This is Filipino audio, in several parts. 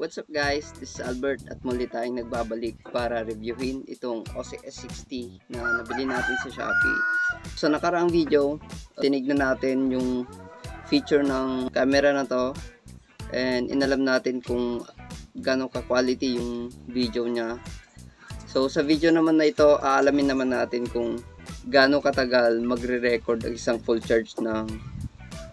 What's up guys, this is Albert at muli tayong nagbabalik para reviewin itong OSIC S60 na nabili natin sa Shopee. Sa nakaraang video, tinignan natin yung feature ng camera na to and inalam natin kung gano'ng ka-quality yung video niya. So sa video naman na ito, aalamin naman natin kung gano'ng katagal magre-record ang isang full charge ng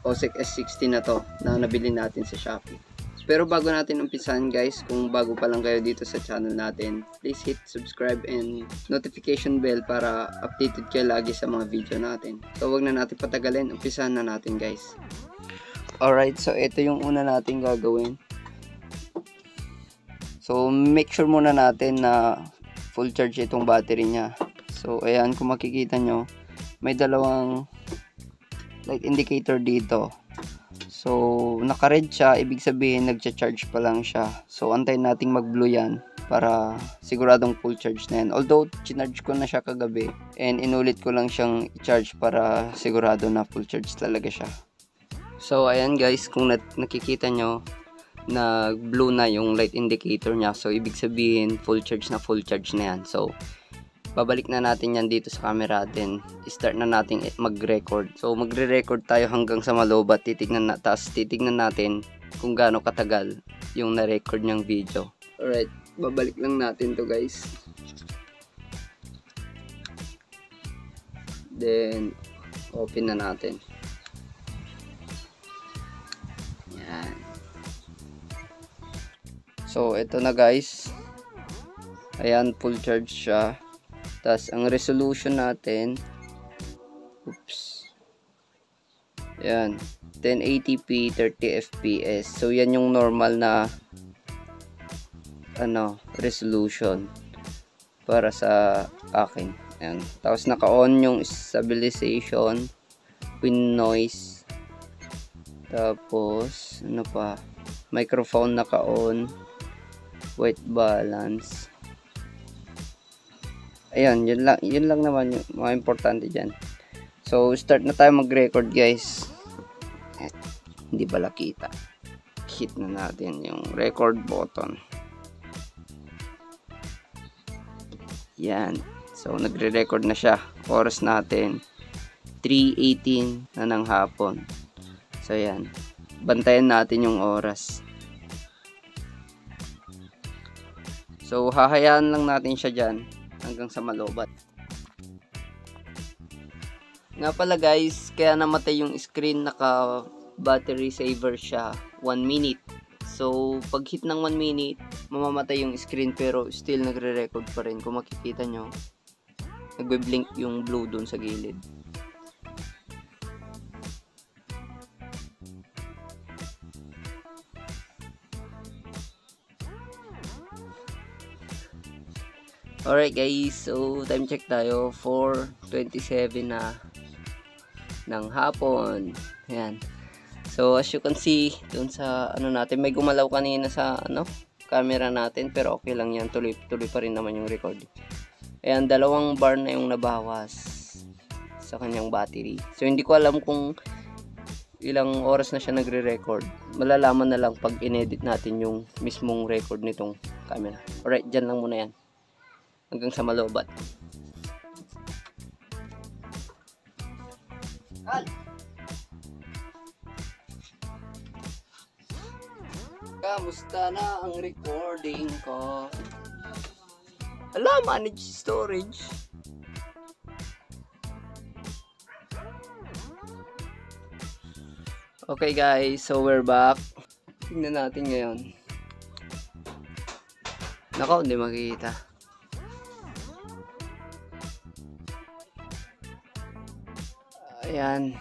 OSIC S60 na to na nabili natin sa Shopee. Pero bago natin umpisan guys, kung bago pa lang kayo dito sa channel natin, please hit subscribe and notification bell para updated kayo lagi sa mga video natin. So wag na natin patagalin, umpisan na natin guys. Alright, so ito yung una natin gagawin. So make sure muna natin na full charge itong battery niya. So ayan, kung makikita nyo, may dalawang light indicator dito. So, naka-red siya, ibig sabihin nagcha-charge pa lang siya. So, antayin nating mag-blue yan para siguradong full charge na yan. Although, chinarge ko na siya kagabi and inulit ko lang siyang i-charge para sigurado na full charge talaga siya. So, ayan guys, kung nakikita nyo, nag-blue na yung light indicator niya. So, ibig sabihin full charge na yan. So, babalik na natin yan dito sa camera, then start na natin mag-record. So magre-record tayo hanggang sa malobat, titignan natin kung gaano katagal yung na-record niyang video. Alright, babalik lang natin to guys. Then open na natin. Yan. So ito na guys. Ayan, full charge siya. Tas ang resolution natin, yan, 1080p 30 fps. So yan yung normal na resolution para sa akin. Yan. Tapos naka-on yung stabilization, wind noise. Tapos microphone naka-on, white balance. Ayan, yun lang naman yung mga importante dyan. So, start na tayo mag-record guys. Hindi pala kita. Hit na natin yung record button. Yan. So, nagre-record na siya. Oras natin 3:18 na ng hapon. So, yan. Bantayan natin yung oras. So, hahayaan lang natin siya dyan hanggang sa malobat. Nga pala guys, kaya namatay yung screen, naka battery saver siya 1 minute. So pag hit ng 1 minute, mamamatay yung screen pero still nagre-record pa rin. Kung makikita nyo, nagbe-blink yung blue dun sa gilid. Alright guys, so time check tayo, 4:27 na ng hapon. Ayan. So as you can see, dun sa natin, may gumalaw kanina sa camera natin, pero okay lang yan, tuloy pa rin naman yung recording. Ayan, 2 bar na yung nabawas sa kanyang battery. So hindi ko alam kung ilang oras na siya nagre-record. Malalaman na lang pag inedit natin yung mismong record nitong camera. Alright, dyan lang muna yan hanggang sa malobat. Kamusta na ang recording ko? Hala, manage storage. Okay guys, so we're back. Tingnan natin ngayon. Nako, hindi makikita. Ayan.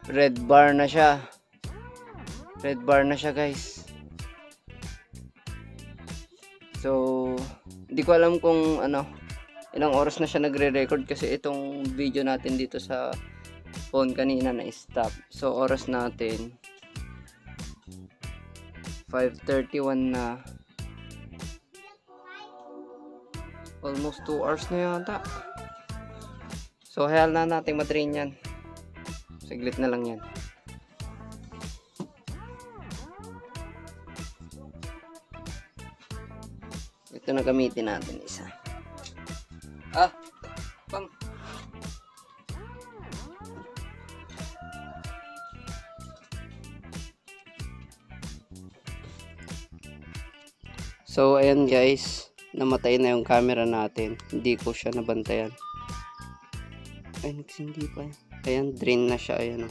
Red bar na siya. Red bar na siya guys. So, hindi ko alam kung ilang oras na siya nagre-record kasi itong video natin dito sa phone kanina na stop. So, oras natin 5:31 na. Almost 2 hours na yata. So, hayal na natin matrain yan. Saglit na lang yan. Ito na gamitin natin isa. Pang. So, ayan guys. Namatay na yung camera natin. Hindi ko siya nabantayan. Ay, hindi pa. Ayan, drain na siya. Ayan o.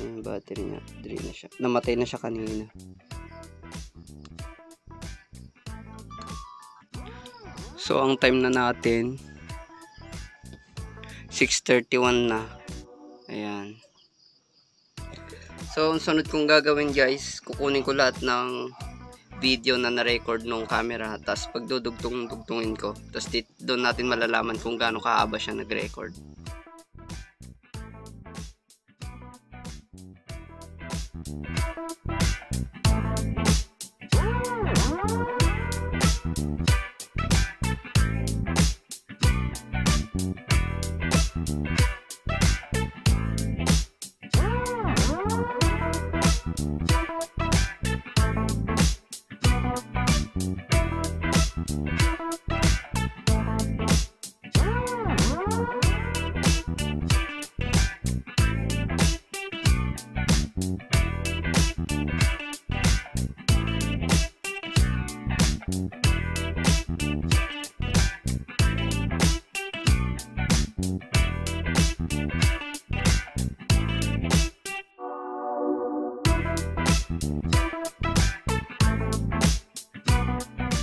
Ayan, battery niya. Drain na siya. Namatay na siya kanina. So, ang time na natin 6:31 na. Ayan. So, ang sunod kong gagawin guys, kukunin ko lahat ng video na na-record nung camera, tapos pagdudugtong-dugtungin ko, tapos doon natin malalaman kung gaano kahaba siya nag-record.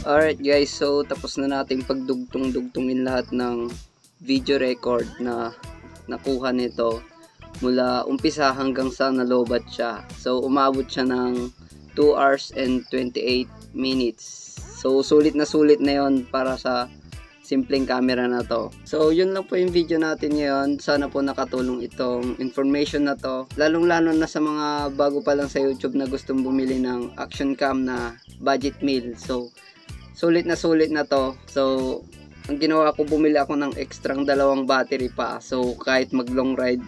Alright guys, so tapos na nating pagdugtong-dugtungin lahat ng video record na nakuha nito mula umpisa hanggang sa nalobat siya. So umabot siya ng 2 hours and 28 minutes. So sulit na yon para sa simpleng camera na to. So yun lang po yung video natin ngayon. Sana po nakatulong itong information na to, lalong-lalo na sa mga bago pa lang sa YouTube na gustong bumili ng action cam na budget meal. So sulit na to. So ang ginawa ko, bumili ako ng extrang 2 battery pa. So kahit mag long ride,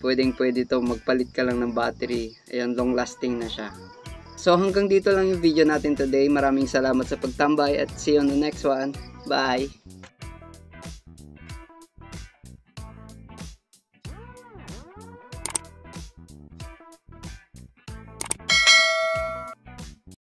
pwede to, magpalit ka lang ng battery. Ayan, long lasting na siya. So hanggang dito lang yung video natin today. Maraming salamat sa pagtambay at see you on the next one. Bye!